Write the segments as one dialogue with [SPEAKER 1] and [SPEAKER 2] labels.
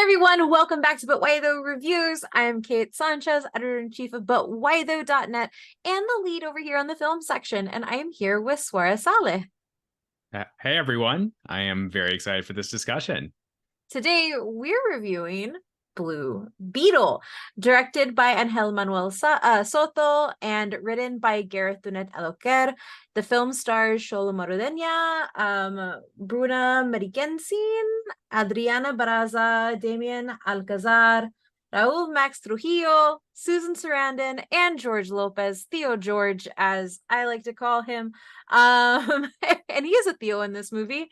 [SPEAKER 1] everyone, welcome back to But Why Though Reviews. I am Kate Sanchez, editor-in-chief of ButWhyThough.net and the lead over here on the film section, and I am here with Swara Saleh.
[SPEAKER 2] Hey everyone, I am very excited for this discussion.
[SPEAKER 1] Today we're reviewing Blue Beetle, directed by Ángel Manuel Soto and written by Gareth Dunnet-Alcocer. The film stars Xolo Maridueña, Bruna Marikensin, Adriana Barraza, Damien Alcazar, Raúl Max Trujillo, Susan Sarandon, and George Lopez, Theo George, as I like to call him. And he is a Theo in this movie.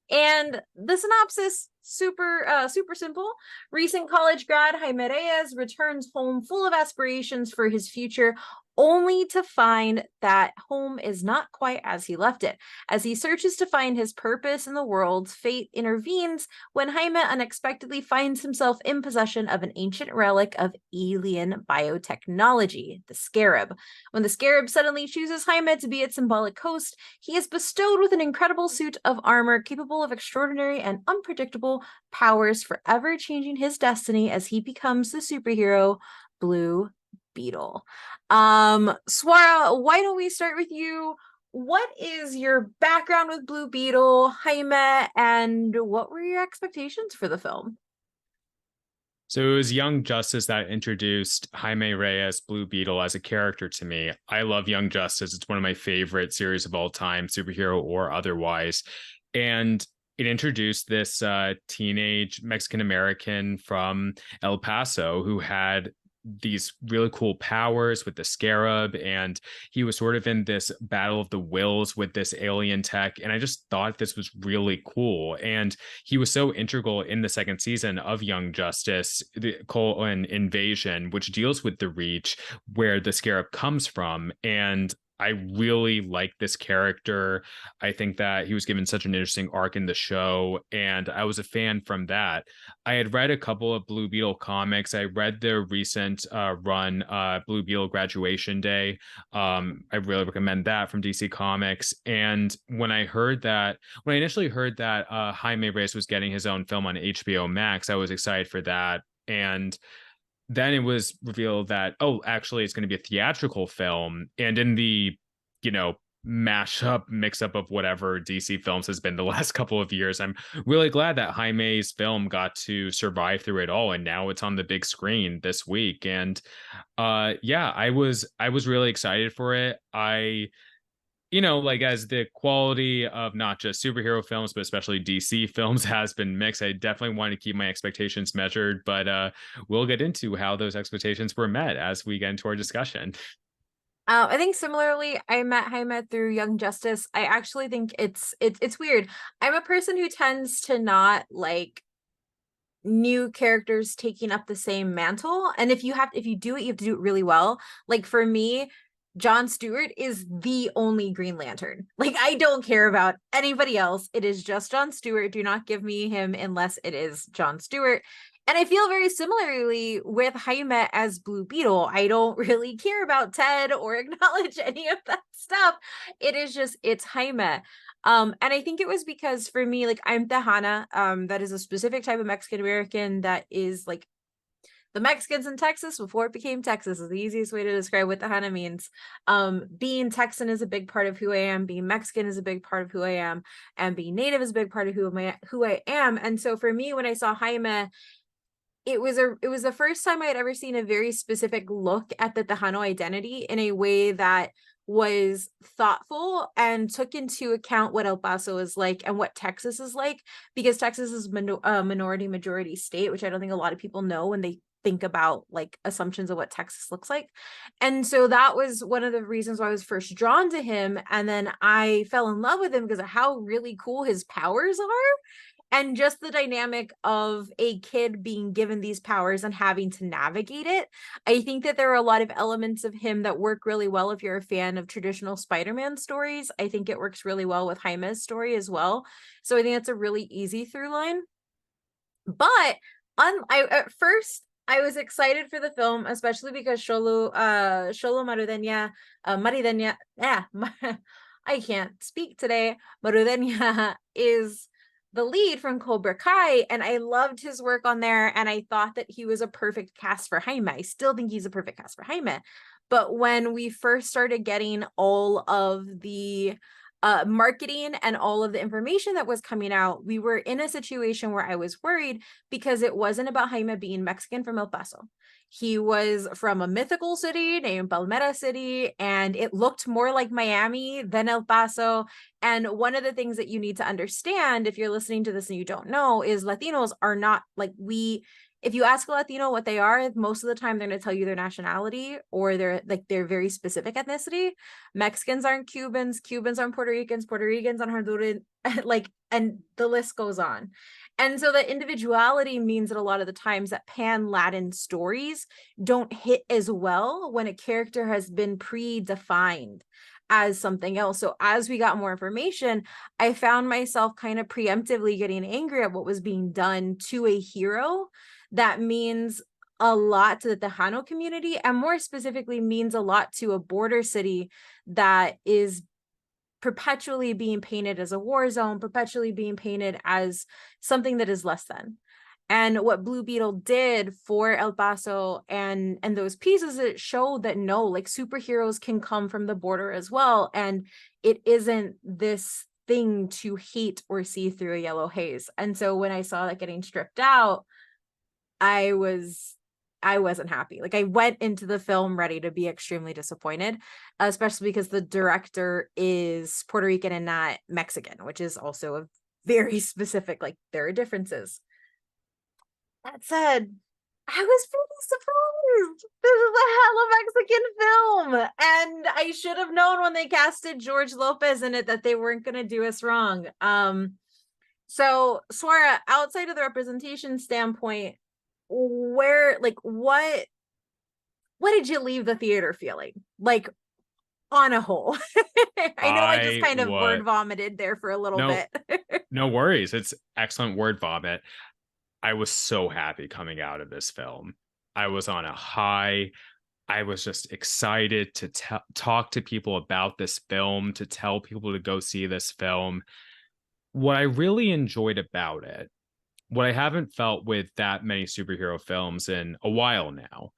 [SPEAKER 1] And the synopsis, super simple. Recent college grad Jaime Reyes returns home full of aspirations for his future, only to find that home is not quite as he left it. As he searches to find his purpose in the world, fate intervenes when Jaime unexpectedly finds himself in possession of an ancient relic of alien biotechnology, the Scarab. When the Scarab suddenly chooses Jaime to be its symbolic host, he is bestowed with an incredible suit of armor capable of extraordinary and unpredictable powers, forever changing his destiny as he becomes the superhero Blue Beetle. Swara, why don't we start with you? What is your background with Blue Beetle, Jaime, and what were your expectations for the film?
[SPEAKER 2] So it was Young Justice that introduced Jaime Reyes, Blue Beetle, as a character to me. I love Young Justice. It's one of my favorite series of all time, superhero or otherwise. And it introduced this teenage Mexican-American from El Paso who had these really cool powers with the Scarab, and he was sort of in this battle of the wills with this alien tech, and I just thought this was really cool. And he was so integral in the second season of Young Justice, the colon Invasion, which deals with the Reach, where the Scarab comes from. And I really like this character. I think that he was given such an interesting arc in the show, and I was a fan from that. I had read a couple of Blue Beetle comics. I read their recent run, Blue Beetle Graduation Day. I really recommend that from DC Comics. And when I initially heard that Jaime Reyes was getting his own film on HBO Max, I was excited for that. And then it was revealed that, oh, actually, it's going to be a theatrical film. And in the, mashup, mix up of whatever DC films has been the last couple of years, I'm really glad that Jaime's film got to survive through it all. And now it's on the big screen this week. And yeah, I was really excited for it. Like, as the quality of not just superhero films, but especially DC films has been mixed, I definitely want to keep my expectations measured, but we'll get into how those expectations were met as we get into our discussion.
[SPEAKER 1] I think similarly, I met Jaime through Young Justice. I actually think it's weird. I'm a person who tends to not like new characters taking up the same mantle, and if you do it, you have to do it really well. Like for me, John Stewart is the only Green Lantern. Like, I don't care about anybody else. It is just John Stewart. Do not give me him unless it is John Stewart. And I feel very similarly with Jaime as Blue Beetle. I don't really care about Ted or acknowledge any of that stuff. It's Jaime. And I think it was because for me, like, I'm Tejana. That is a specific type of Mexican American that is like the Mexicans in Texas before it became Texas is the easiest way to describe what Tejana means. Being Texan is a big part of who I am. Being Mexican is a big part of who I am, and being Native is a big part of who I am. And so for me, when I saw Jaime, it was the first time I had ever seen a very specific look at the Tejano identity in a way that was thoughtful and took into account what El Paso is like and what Texas is like, because Texas is a minority majority state, which I don't think a lot of people know when they think about like assumptions of what Texas looks like. And so that was one of the reasons why I was first drawn to him. And then I fell in love with him because of how really cool his powers are. And just the dynamic of a kid being given these powers and having to navigate it. I think that there are a lot of elements of him that work really well if you're a fan of traditional Spider-Man stories. I think it works really well with Jaime's story as well. So I think that's a really easy through line. But at first I was excited for the film, especially because Xolo Maridueña, I can't speak today. Maridueña is the lead from Cobra Kai, and I loved his work on there, and I thought that he was a perfect cast for Jaime. I still think he's a perfect cast for Jaime. But when we first started getting all of the marketing and all of the information that was coming out, we were in a situation where I was worried because it wasn't about Jaime being Mexican from El Paso. He was from a mythical city named Palmera City, and it looked more like Miami than El Paso. And one of the things that you need to understand if you're listening to this and you don't know is Latinos are not like we. If you ask a Latino what they are, most of the time they're going to tell you their nationality or they're very specific ethnicity. Mexicans aren't Cubans, Cubans aren't Puerto Ricans, Puerto Ricans aren't Honduran, like, and the list goes on. And so the individuality means that a lot of the times that pan-Latin stories don't hit as well when a character has been predefined as something else. So as we got more information, I found myself kind of preemptively getting angry at what was being done to a hero that means a lot to the Tejano community, and more specifically means a lot to a border city that is perpetually being painted as a war zone, perpetually being painted as something that is less than. And what Blue Beetle did for El Paso and those pieces, it showed that no, like superheroes can come from the border as well. And it isn't this thing to hate or see through a yellow haze. And so when I saw that getting stripped out, I wasn't happy. Like I went into the film ready to be extremely disappointed, especially because the director is Puerto Rican and not Mexican, which is also a very specific, like there are differences. That said, I was pretty surprised. This is a hella Mexican film. And I should have known when they casted George Lopez in it that they weren't gonna do us wrong. So Swara, outside of the representation standpoint, where like what did you leave the theater feeling like on a whole? I know I just
[SPEAKER 2] I
[SPEAKER 1] kind of word
[SPEAKER 2] would
[SPEAKER 1] vomited there for a little
[SPEAKER 2] no
[SPEAKER 1] bit.
[SPEAKER 2] no worries. It's excellent word vomit. I was so happy coming out of this film. I was on a high. I was just excited to talk to people about this film, to tell people to go see this film. What I really enjoyed about it, what I haven't felt with that many superhero films in a while now,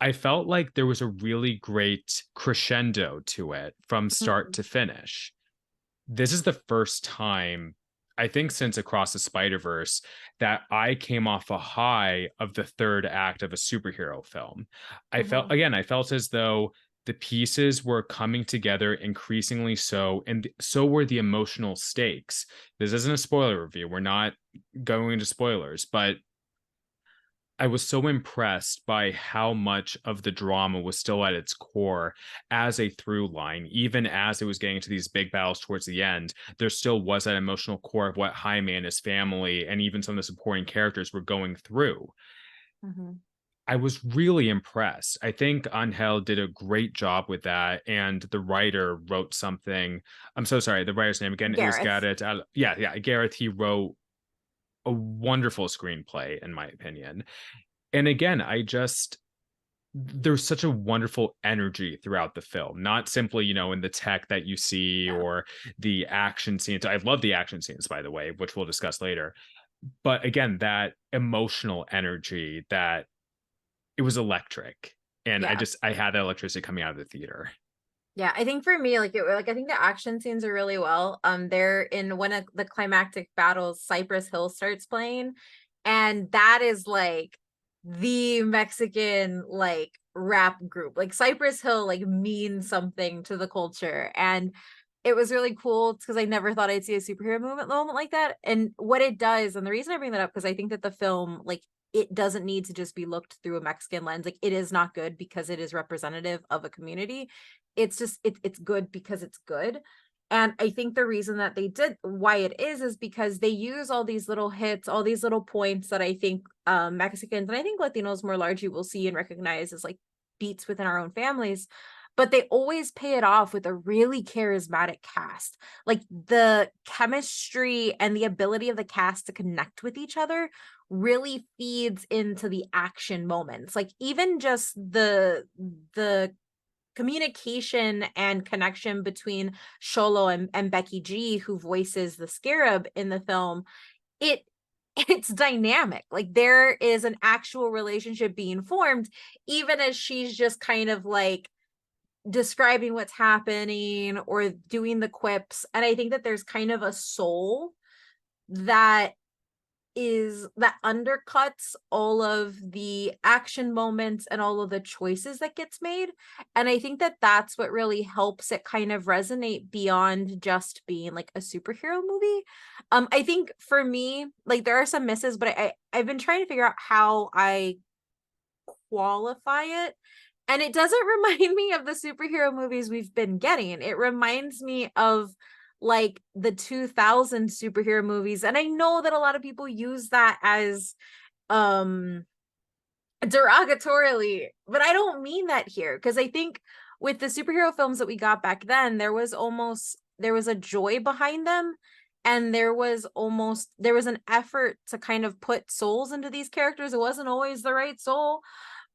[SPEAKER 2] I felt like there was a really great crescendo to it from start
[SPEAKER 1] Mhm.
[SPEAKER 2] to finish. This is the first time, I think, since Across the Spider-Verse that I came off a high of the third act of a superhero film.
[SPEAKER 1] Mhm.
[SPEAKER 2] I felt as though the pieces were coming together increasingly so, and so were the emotional stakes. This isn't a spoiler review. We're not going into spoilers, but I was so impressed by how much of the drama was still at its core as a through line. Even as it was getting to these big battles towards the end, there still was that emotional core of what Jaime and his family and even some of the supporting characters were going through.
[SPEAKER 1] Mhm.
[SPEAKER 2] I was really impressed. I think Angel did a great job with that, and the writer wrote something. I'm so sorry, the writer's name again. It was
[SPEAKER 1] Gareth.
[SPEAKER 2] Gareth. Yeah, Gareth. He wrote a wonderful screenplay, in my opinion. And again, I just there's such a wonderful energy throughout the film, not simply, in the tech that you see
[SPEAKER 1] Yeah.
[SPEAKER 2] or the action scenes. I love the action scenes, by the way, which we'll discuss later. But again, that emotional energy, that it was electric. And
[SPEAKER 1] Yeah.
[SPEAKER 2] I had that electricity coming out of the theater.
[SPEAKER 1] Yeah, I think for me, like I think the action scenes are really well. They're in one of the climactic battles, Cypress Hill starts playing, and that is like the Mexican like rap group. Like Cypress Hill like means something to the culture, and it was really cool because I never thought I'd see a superhero moment like that. And what it does, and the reason I bring that up because I think that the film like it doesn't need to just be looked through a Mexican lens. Like it is not good because it is representative of a community. It's just it's good because it's good. And I think the reason that they did why it is because they use all these little hits, all these little points that I think Mexicans and I think Latinos more largely will see and recognize as like beats within our own families, but they always pay it off with a really charismatic cast. Like the chemistry and the ability of the cast to connect with each other really feeds into the action moments. Like even just the communication and connection between Sholo and Becky G, who voices the Scarab in the film, it it's dynamic. Like there is an actual relationship being formed, even as she's just kind of like describing what's happening or doing the quips. And I think that there's kind of a soul that that undercuts all of the action moments and all of the choices that gets made. And I think that that's what really helps it kind of resonate beyond just being like a superhero movie. I think for me, like there are some misses, but I've been trying to figure out how I qualify it. And it doesn't remind me of the superhero movies we've been getting. It reminds me of like the 2000 superhero movies. And I know that a lot of people use that as um derogatorily, but I don't mean that here, because I think with the superhero films that we got back then, there was a joy behind them, and there was an effort to kind of put souls into these characters. It wasn't always the right soul,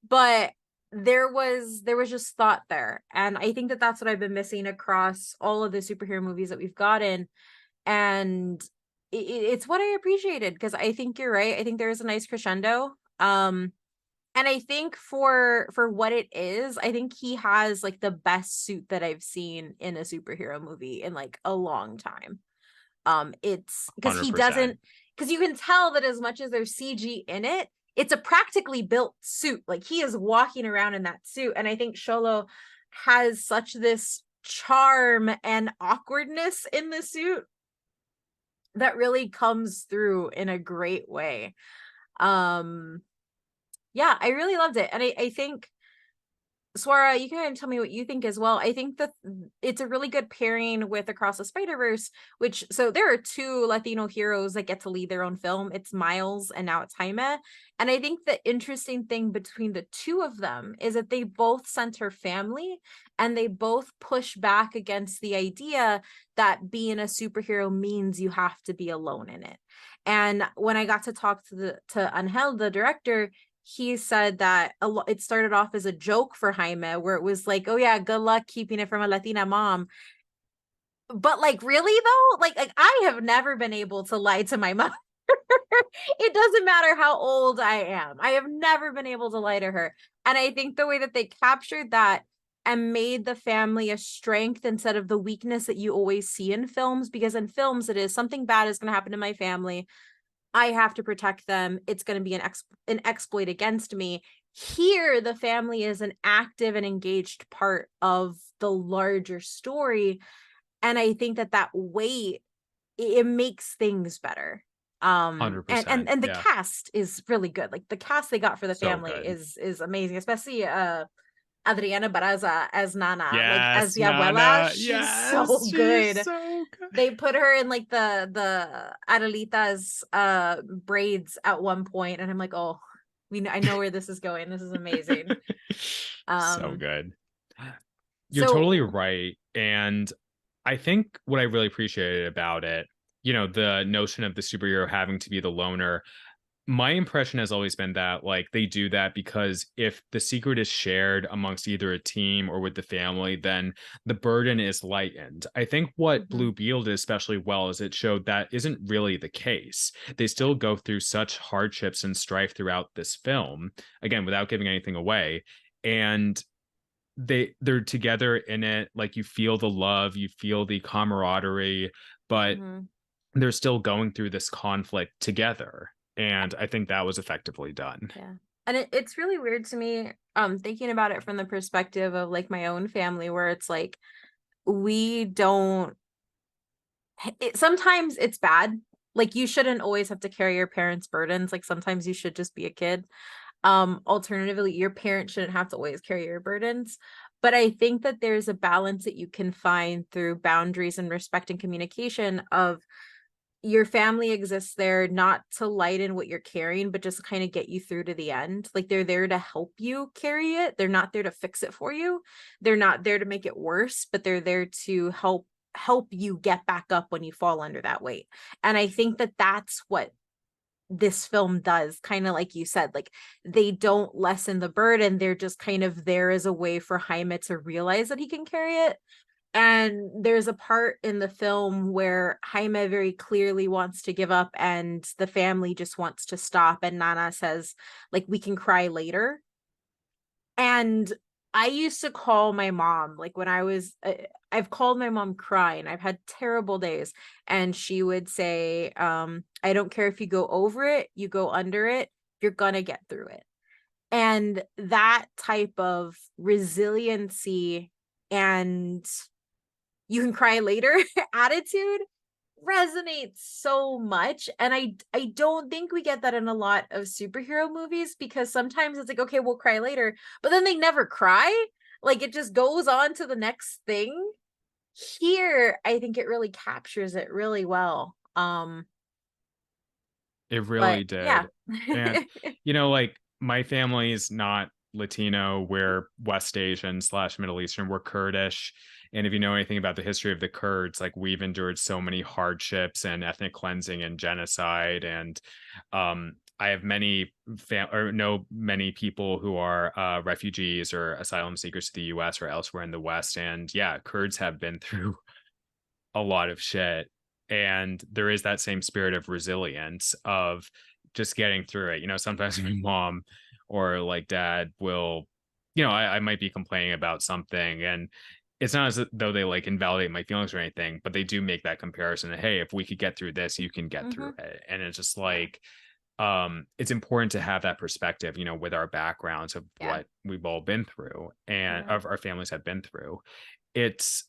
[SPEAKER 1] but there was just thought there. And I think that that's what I've been missing across all of the superhero movies that we've gotten. And it's what I appreciated, because I think you're right. I think there is a nice crescendo. And I think for what it is, I think he has like the best suit that I've seen in a superhero movie in like a long time. It's because he
[SPEAKER 2] 100%.
[SPEAKER 1] doesn't, because you can tell that as much as there's CG in it, it's a practically built suit. Like he is walking around in that suit. And I think Sholo has such this charm and awkwardness in the suit that really comes through in a great way. Um, yeah, I really loved it. And I think Swara, you can tell me what you think as well. I think that it's a really good pairing with Across the Spider-Verse, which, so there are two Latino heroes that get to lead their own film. It's Miles and now it's Jaime. And I think the interesting thing between the two of them is that they both center family, and they both push back against the idea that being a superhero means you have to be alone in it. And when I got to talk to Angel, the director, he said that it started off as a joke for Jaime, where it was like, oh yeah, good luck keeping it from a Latina mom. But like, really though, like I have never been able to lie to my mom. It doesn't matter how old I am. I have never been able to lie to her. And I think the way that they captured that and made the family a strength instead of the weakness that you always see in films, because in films it is something bad is going to happen to my family, I have to protect them, it's going to be an exploit against me. Here, the family is an active and engaged part of the larger story. And I think that weight, it makes things better. And the
[SPEAKER 2] Yeah.
[SPEAKER 1] cast is really good. Like the cast they got for the
[SPEAKER 2] So
[SPEAKER 1] family
[SPEAKER 2] good.
[SPEAKER 1] is amazing, especially Adriana Barraza as Nana, like as
[SPEAKER 2] Yes,
[SPEAKER 1] the abuela.
[SPEAKER 2] Nana.
[SPEAKER 1] She's
[SPEAKER 2] Yes,
[SPEAKER 1] so
[SPEAKER 2] she's
[SPEAKER 1] good.
[SPEAKER 2] so good.
[SPEAKER 1] They put her in like the Adelita's braids at one point, and I'm like, oh, I know where this is going. This is amazing.
[SPEAKER 2] So
[SPEAKER 1] Um,
[SPEAKER 2] good. You're totally
[SPEAKER 1] so
[SPEAKER 2] right. And I think what I really appreciated about it, the notion of the superhero having to be the loner, my impression has always been that like they do that because if the secret is shared amongst either a team or with the family, then the burden is lightened. I think what
[SPEAKER 1] mhm,
[SPEAKER 2] Blue Beetle did especially well is it showed that isn't really the case. They still go through such hardships and strife throughout this film, again, without giving anything away. And they're together in it, like you feel the love, you feel the camaraderie, but
[SPEAKER 1] mhm,
[SPEAKER 2] they're still going through this conflict together. And I think that was effectively done.
[SPEAKER 1] yeah. And it's really weird to me, thinking about it from the perspective of like my own family, where it's like we don't sometimes it's bad. Like you shouldn't always have to carry your parents' burdens. Like sometimes you should just be a kid. Alternatively, your parents shouldn't have to always carry your burdens. But I think that there's a balance that you can find through boundaries and respect and communication of your family exists there not to lighten what you're carrying, but just kind of get you through to the end. Like they're there to help you carry it. They're not there to fix it for you. They're not there to make it worse, but they're there to help you get back up when you fall under that weight. And I think that that's what this film does, kind of like you said, like they don't lessen the burden, they're just kind of there as a way for Jaime to realize that he can carry it. And there's a part in the film where Jaime very clearly wants to give up and the family just wants to stop. And Nana says, like, we can cry later. And I used to call my mom, like when I was, I've called my mom crying. I've had terrible days. And she would say, I don't care if you go over it, you go under it, you're gonna get through it. And that type of resiliency and you can cry later attitude resonates so much. And I don't think we get that in a lot of superhero movies, because sometimes it's like, okay, we'll cry later, but then they never cry, like it just goes on to the next thing. Here I think it really captures it really well.
[SPEAKER 2] It
[SPEAKER 1] But
[SPEAKER 2] really
[SPEAKER 1] yeah.
[SPEAKER 2] did. And, like my family is not Latino, we're West Asian slash Middle Eastern, we're Kurdish. And if you know anything about the history of the Kurds, like we've endured so many hardships and ethnic cleansing and genocide. And I have many or know many people who are refugees or asylum seekers to the US or elsewhere in the West. And yeah, Kurds have been through a lot of shit. And there is that same spirit of resilience of just getting through it. Sometimes my mom or like dad will, I might be complaining about something, and it's not as though they like invalidate my feelings or anything, but they do make that comparison that, hey, if we could get through this, you can get through
[SPEAKER 1] Hmm.
[SPEAKER 2] it. And it's just
[SPEAKER 1] Yeah.
[SPEAKER 2] like, it's important to have that perspective, with our backgrounds of
[SPEAKER 1] Yeah.
[SPEAKER 2] what we've all been through and
[SPEAKER 1] Yeah.
[SPEAKER 2] of our families have been through. It's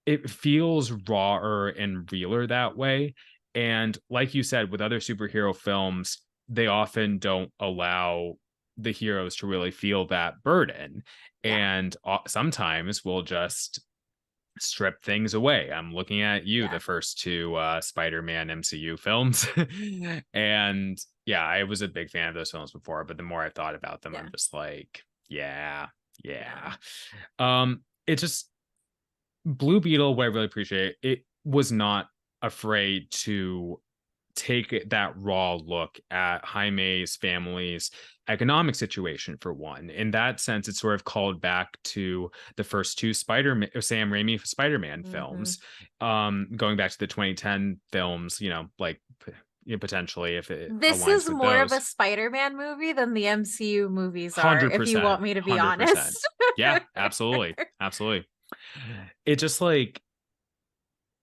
[SPEAKER 2] it feels rawer and realer that way, and like you said, with other superhero films, they often don't allow the heroes to really feel that burden,
[SPEAKER 1] Yeah.
[SPEAKER 2] and, sometimes we'll just strip things away. I'm looking at you,
[SPEAKER 1] Yeah.
[SPEAKER 2] the first 2, Spider-Man MCU films, and, yeah, I was a big fan of those films before, but the more I've thought about them, I'm
[SPEAKER 1] Yeah.
[SPEAKER 2] just like, "Yeah,
[SPEAKER 1] Yeah.
[SPEAKER 2] yeah." It just Blue Beetle, what I really appreciate, it was not afraid to take that raw look at Jaime's family's economic situation for one. In that sense, it sort of called back to the first 2 Sam Raimi Spider-Man
[SPEAKER 1] Hmm.
[SPEAKER 2] films, going back to the 2010 films, like potentially if it
[SPEAKER 1] This
[SPEAKER 2] aligns
[SPEAKER 1] is
[SPEAKER 2] with
[SPEAKER 1] more of a
[SPEAKER 2] those.
[SPEAKER 1] Spider-Man movie than the MCU movies are, if you
[SPEAKER 2] 100%,
[SPEAKER 1] want me to be
[SPEAKER 2] 100%.
[SPEAKER 1] honest.
[SPEAKER 2] Yeah, absolutely, absolutely. It just like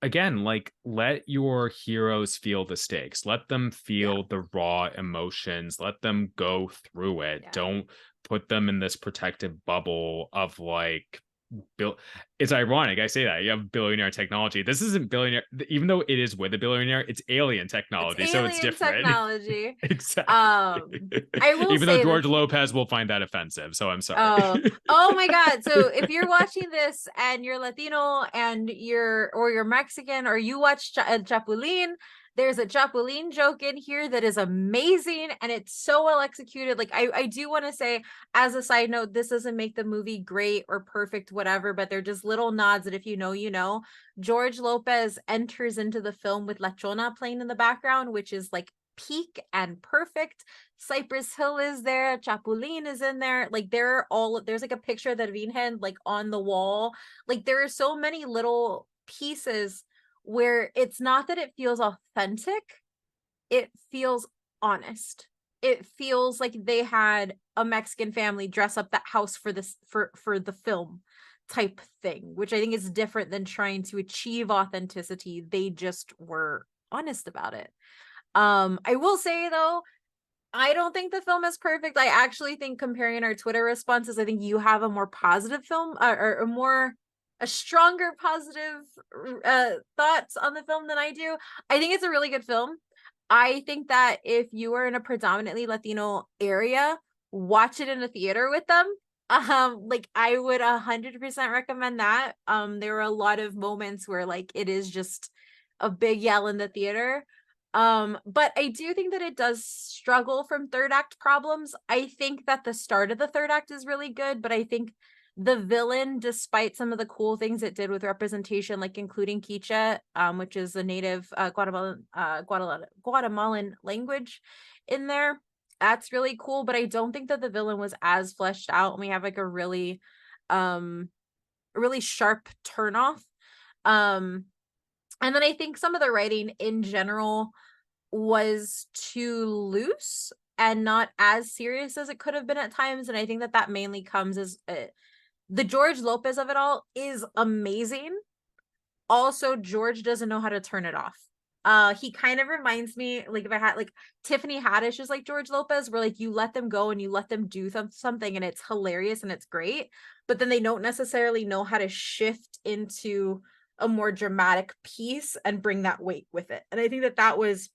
[SPEAKER 2] again, like let your heroes feel the stakes. Let them
[SPEAKER 1] Yeah.
[SPEAKER 2] feel the raw emotions. Let them go through it.
[SPEAKER 1] Yeah.
[SPEAKER 2] Don't put them in this protective bubble of like bill. It's ironic. I say that you have billionaire technology. This isn't billionaire, even though it is with a billionaire, it's alien
[SPEAKER 1] It's
[SPEAKER 2] technology. So it's
[SPEAKER 1] alien
[SPEAKER 2] different.
[SPEAKER 1] technology.
[SPEAKER 2] Exactly.
[SPEAKER 1] I will
[SPEAKER 2] Even though
[SPEAKER 1] say that
[SPEAKER 2] George Lopez will find that offensive. So I'm sorry.
[SPEAKER 1] oh my God. So if you're watching this and you're Latino and you're Mexican, or you watch Chapulín, there's a Chapulín joke in here that is amazing and it's so well executed. Like I do want to say, as a side note, this doesn't make the movie great or perfect, whatever, but they're just little nods that if you know, you know. George Lopez enters into the film with La Chona playing in the background, which is like peak and perfect. Cypress Hill is there, Chapulín is in there. Like there's like a picture of the Virgen like on the wall. Like there are so many little pieces where it's not that it feels authentic, it feels honest. It feels like they had a Mexican family dress up that house for this for the film type thing, which I think is different than trying to achieve authenticity. They just were honest about it. I will say though, I don't think the film is perfect. I actually think, comparing our Twitter responses, I think you have a more positive film, or a stronger positive thoughts on the film than I do. I think it's a really good film. I think that if you are in a predominantly Latino area, watch it in a theater with them. Like I would 100% recommend that. There were a lot of moments where like it is just a big yell in the theater. But I do think that it does struggle from third act problems. I think that the start of the third act is really good, but I think the villain, despite some of the cool things it did with representation, like including Quiche, which is a native Guatemalan language in there, that's really cool. But I don't think that the villain was as fleshed out, and we have like a really um really sharp turnoff. Um, and then I think some of the writing in general was too loose and not as serious as it could have been at times. And I think that that mainly comes as the George Lopez of it all is amazing. Also, George doesn't know how to turn it off. He kind of reminds me, like, if I had like Tiffany Haddish is like George Lopez, where like you let them go and you let them do something and it's hilarious and it's great, but then they don't necessarily know how to shift into a more dramatic piece and bring that weight with it. And I think that that was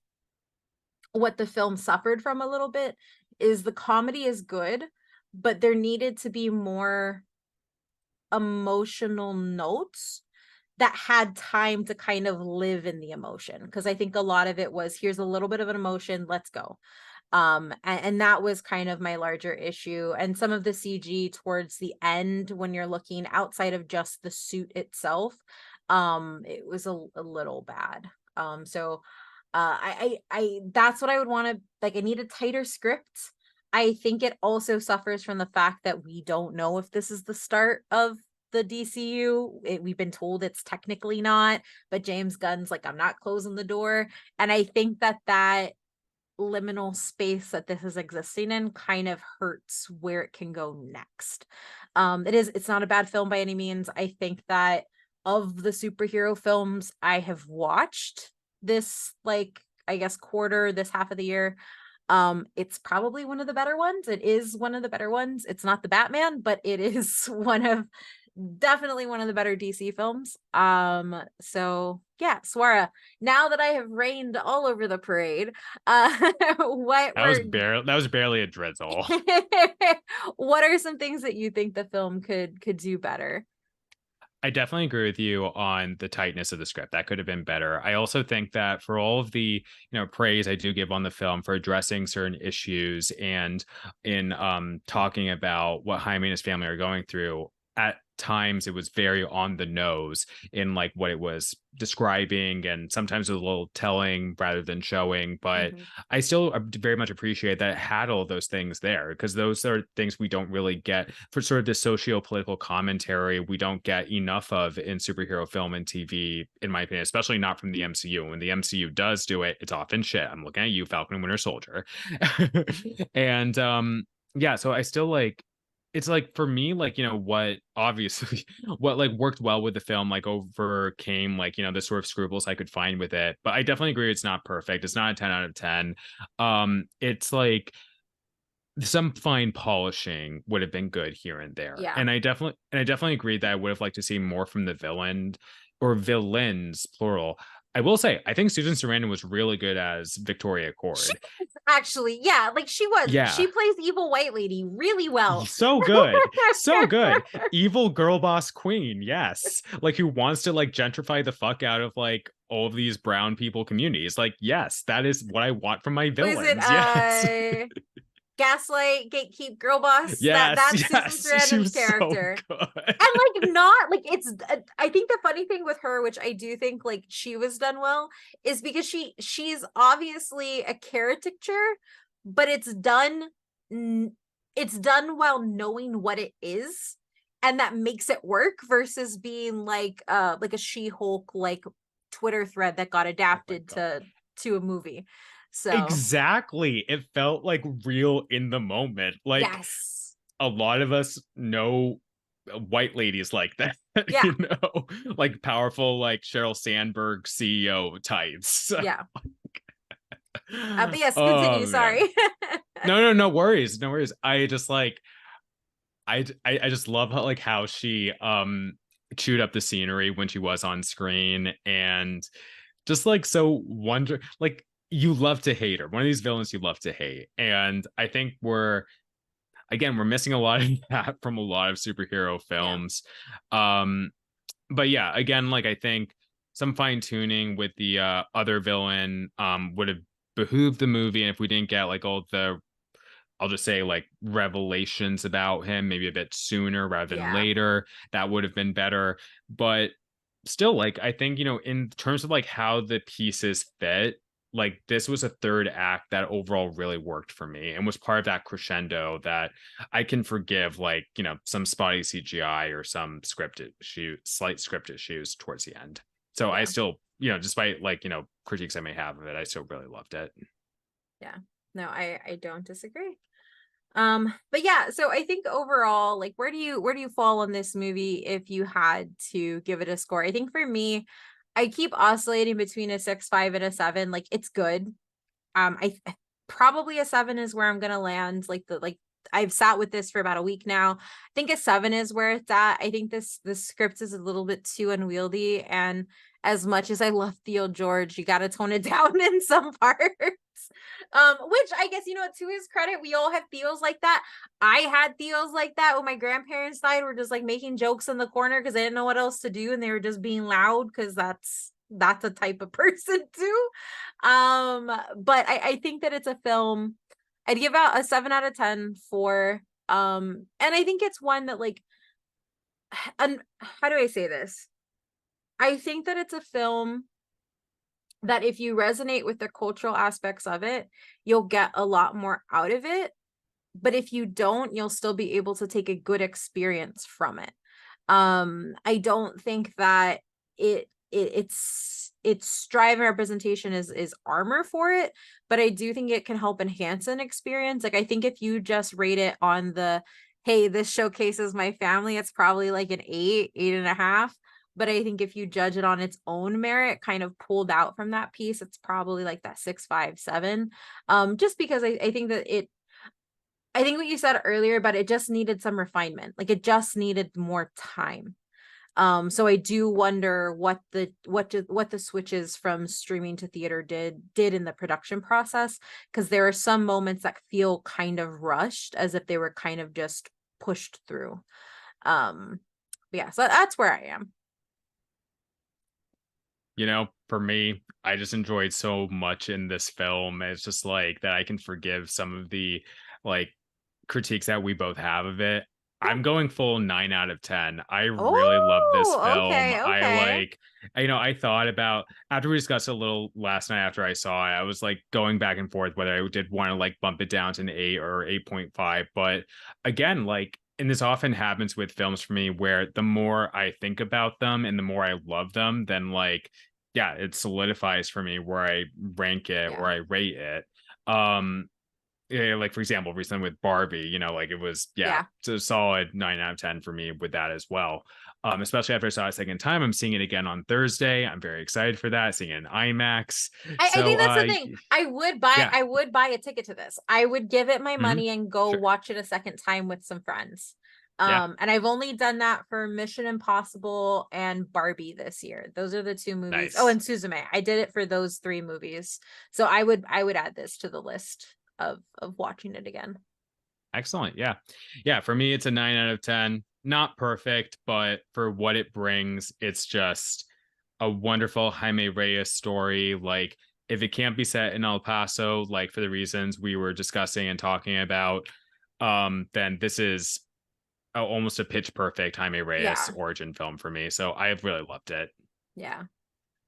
[SPEAKER 1] what the film suffered from a little bit, is the comedy is good, but there needed to be more emotional notes that had time to kind of live in the emotion, because I think a lot of it was, here's a little bit of an emotion, let's go. And that was kind of my larger issue. And some of the CG towards the end, when you're looking outside of just the suit itself, it was a little bad. So I that's what I would want to, like, I need a tighter script. I think it also suffers from the fact that we don't know if this is the start of the DCU. We've been told it's technically not, but James Gunn's like, I'm not closing the door. And I think that that liminal space that this is existing in kind of hurts where it can go next. It's not a bad film by any means. I think that of the superhero films I have watched this, like, I guess quarter, this half of the year, it's probably one of the better ones. It is one of the better ones. It's not the Batman, but it is definitely one of the better DC films. So yeah, Swara, now that I have rained all over the parade, what were
[SPEAKER 2] That was barely a drizzle.
[SPEAKER 1] what are some things that you think the film could do better?
[SPEAKER 2] I definitely agree with you on the tightness of the script. That could have been better. I also think that for all of the, praise I do give on the film for addressing certain issues and in talking about what Jaime and his family are going through, at times it was very on the nose in like what it was describing, and sometimes it was a little telling rather than showing, but
[SPEAKER 1] Mhm.
[SPEAKER 2] I still very much appreciate that it had all those things there, because those are things we don't really get for sort of the socio-political commentary we don't get enough of in superhero film and TV, in my opinion, especially not from the MCU. When the MCU does do it, it's often shit. I'm looking at you, Falcon and Winter Soldier. And yeah, so I still like, it's like for me, like, what obviously what like worked well with the film, like overcame like, the sort of scruples I could find with it. But I definitely agree it's not perfect. It's not a 10 out of 10. It's like some fine polishing would have been good here and there.
[SPEAKER 1] Yeah.
[SPEAKER 2] And I definitely agree that I would have liked to see more from the villain, or villains plural. I will say, I think Susan Sarandon was really good as Victoria
[SPEAKER 1] She
[SPEAKER 2] Cord.
[SPEAKER 1] is actually, yeah, like she was.
[SPEAKER 2] Yeah.
[SPEAKER 1] She plays evil white lady really well.
[SPEAKER 2] So good. So good. Evil girl boss queen. Yes. Like, who wants to like gentrify the fuck out of like all of these brown people communities. Like, yes, that is what I want from my
[SPEAKER 1] Was it
[SPEAKER 2] villains. Yes.
[SPEAKER 1] Gaslight, Gatekeep, Girl Boss?
[SPEAKER 2] Yes.
[SPEAKER 1] That's Susan
[SPEAKER 2] Yes. She
[SPEAKER 1] Sarandon's
[SPEAKER 2] was so
[SPEAKER 1] character.
[SPEAKER 2] good.
[SPEAKER 1] And like, not like, it's I think the funny thing with her, which I do think like she was done well, is because she's obviously a caricature, but it's done while knowing what it is, and that makes it work, versus being like a She-Hulk like Twitter thread that got
[SPEAKER 2] Oh my
[SPEAKER 1] adapted
[SPEAKER 2] God.
[SPEAKER 1] to a movie. So
[SPEAKER 2] Exactly. It felt like real in the moment. Like,
[SPEAKER 1] yes.
[SPEAKER 2] a lot of us know white ladies like that,
[SPEAKER 1] Yeah.
[SPEAKER 2] like powerful, like Sheryl Sandberg CEO types.
[SPEAKER 1] Yeah. But yes,
[SPEAKER 2] Oh
[SPEAKER 1] continue.
[SPEAKER 2] man.
[SPEAKER 1] Sorry.
[SPEAKER 2] No worries. No worries. I just like, I just love how she chewed up the scenery when she was on screen, and just like so wonder, like, you love to hate her. One of these villains you love to hate. And I think we're missing a lot of that from a lot of superhero
[SPEAKER 1] Yeah.
[SPEAKER 2] films. Um, but yeah, again, like, I think some fine tuning with the other villain would have behooved the movie. And if we didn't get like all the, I'll just say, like, revelations about him maybe a bit sooner rather than
[SPEAKER 1] Yeah.
[SPEAKER 2] later, that would have been better. But still, like, I think, in terms of like how the pieces fit, like this was a third act that overall really worked for me and was part of that crescendo that I can forgive, like, some spotty CGI or some slight script issues towards the end. So I
[SPEAKER 1] Yeah.
[SPEAKER 2] still, despite like, critiques I may have of it, I still really loved it.
[SPEAKER 1] Yeah. No, I don't disagree. But yeah, so I think overall, like, where do you fall on this movie if you had to give it a score? I think for me, I keep oscillating between a 6.5 and a 7. Like, it's good. Probably a 7 is where I'm gonna land. Like I've sat with this for about a week now. I think a 7 is where it's at. I think this script is a little bit too unwieldy, and as much as I love Theo George, you gotta tone it down in some parts. Which I guess, to his credit, we all have Theos like that. I had Theos like that when my grandparents died. We're just like making jokes in the corner because they didn't know what else to do, and they were just being loud because that's a type of person too. But I think that it's a film I'd give out a 7 out of 10 for. And I think it's one that, like, and how do I say this? I think that it's a film that if you resonate with the cultural aspects of it, you'll get a lot more out of it. But if you don't, you'll still be able to take a good experience from it. I don't think that its strive and representation is armor for it, but I do think it can help enhance an experience. Like, I think if you just rate it on the, hey, this showcases my family, it's probably like an 8.5. But I think if you judge it on its own merit, kind of pulled out from that piece, it's probably like that 6.5, 7. Just because I think that I think what you said earlier, but it just needed some refinement. Like, it just needed more time. So I do wonder what the switches from streaming to theater did in the production process, because there are some moments that feel kind of rushed, as if they were kind of just pushed through. Yeah, so that's where I am.
[SPEAKER 2] For me, I just enjoyed so much in this film. It's just like that I can forgive some of the like critiques that we both have of it.
[SPEAKER 1] Yeah.
[SPEAKER 2] I'm going full 9 out of 10. I really love this
[SPEAKER 1] Oh,
[SPEAKER 2] film.
[SPEAKER 1] okay,
[SPEAKER 2] I
[SPEAKER 1] okay.
[SPEAKER 2] like, I thought about after we discussed a little last night after I saw it, I was like going back and forth whether I did want to like bump it down to an 8 or 8.5. But again, like, and this often happens with films for me where the more I think about them and the more I love them, then like, yeah, it solidifies for me where I rank it
[SPEAKER 1] Yeah.
[SPEAKER 2] or I rate it. Um, yeah, like for example, recently with Barbie, like it was, yeah,
[SPEAKER 1] Yeah.
[SPEAKER 2] it's a solid 9 out of 10 for me with that as well. Especially after I saw it a second time. I'm seeing it again on Thursday. I'm very excited for that, seeing it in IMAX.
[SPEAKER 1] I
[SPEAKER 2] So
[SPEAKER 1] think that's the thing.
[SPEAKER 2] yeah,
[SPEAKER 1] I would buy a ticket to this. I would give it my
[SPEAKER 2] hmm
[SPEAKER 1] money and go
[SPEAKER 2] sure.
[SPEAKER 1] watch it a second time with some friends.
[SPEAKER 2] Yeah,
[SPEAKER 1] And I've only done that for Mission Impossible and Barbie this year. Those are the two movies. Oh,
[SPEAKER 2] nice.
[SPEAKER 1] and Suzume. I did it for those three movies. So I would add this to the list of watching it again.
[SPEAKER 2] Excellent. Yeah. Yeah. For me, it's a 9 out of 10. Not perfect, but for what it brings, it's just a wonderful Jaime Reyes story. Like, if it can't be set in El Paso, like for the reasons we were discussing and talking about, then this is almost a pitch perfect Jaime Reyes
[SPEAKER 1] Yeah.
[SPEAKER 2] origin film for me. So I've really loved it.
[SPEAKER 1] Yeah.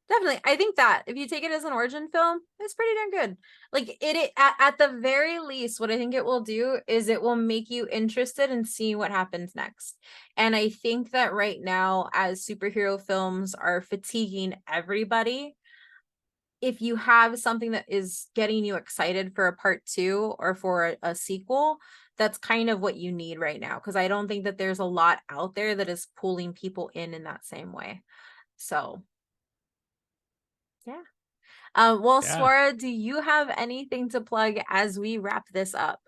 [SPEAKER 1] Definitely. I think that if you take it as an origin film, it's pretty damn good. Like, at the very least, what I think it will do is it will make you interested in seeing what happens next. And I think that right now, as superhero films are fatiguing everybody, if you have something that is getting you excited for a part two or for a sequel, that's kind of what you need right now. Because I don't think that there's a lot out there that is pulling people in that same way. So, yeah. Well,
[SPEAKER 2] Yeah.
[SPEAKER 1] Swara, do you have anything to plug as we wrap this up?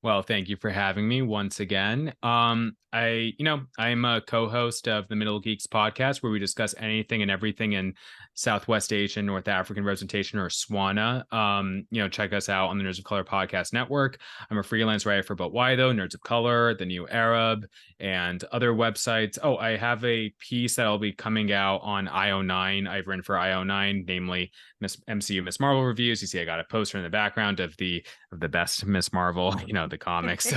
[SPEAKER 2] Well, thank you for having me once again. I'm a co-host of the Middle Geeks podcast, where we discuss anything and everything in Southwest Asian, North African representation, or SWANA. Check us out on the Nerds of Color podcast network. I'm a freelance writer for But Why Though, Nerds of Color, The New Arab, and other websites. Oh, I have a piece that'll be coming out on IO9. I've written for IO9, namely Miss Marvel reviews. You see, I got a poster in the background of the best Miss Marvel, the comics.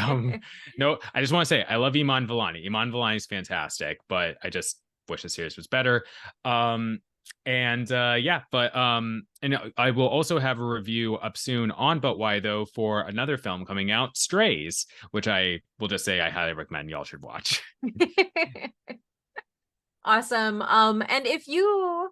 [SPEAKER 2] No, I just want to say I love Iman Vellani. Iman Vellani is fantastic, but I just wish the series was better. And yeah, but and I will also have a review up soon on But Why Though for another film coming out, Strays, which I will just say I highly recommend y'all should watch.
[SPEAKER 1] Awesome. And if you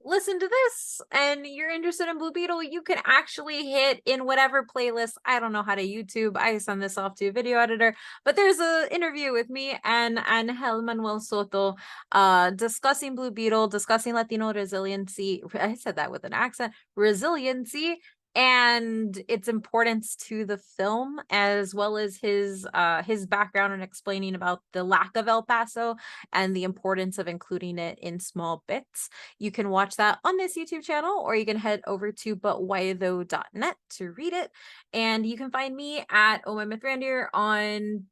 [SPEAKER 1] listen to this and you're interested in Blue Beetle, you can actually hit in whatever playlist. I don't know how to YouTube. I send this off to a video editor, but there's a interview with me and Ángel Manuel Soto discussing Blue Beetle, discussing Latino resiliency. I said that with an accent. Resiliency and its importance to the film, as well as his background and explaining about the lack of El Paso and the importance of including it in small bits. You can watch that on this YouTube channel, or you can head over to butwhythough.net to read it. And you can find me at Oh My Myth Randier on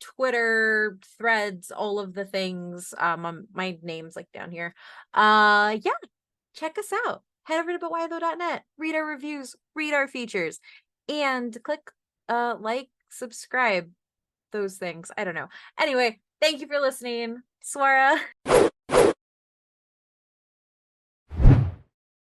[SPEAKER 1] Twitter, Threads, all of the things. My name's like down here. Yeah, check us out. Head over to butwhythough.net, read our reviews, read our features, and click like, subscribe, those things. I don't know. Anyway, thank you for listening. Swara.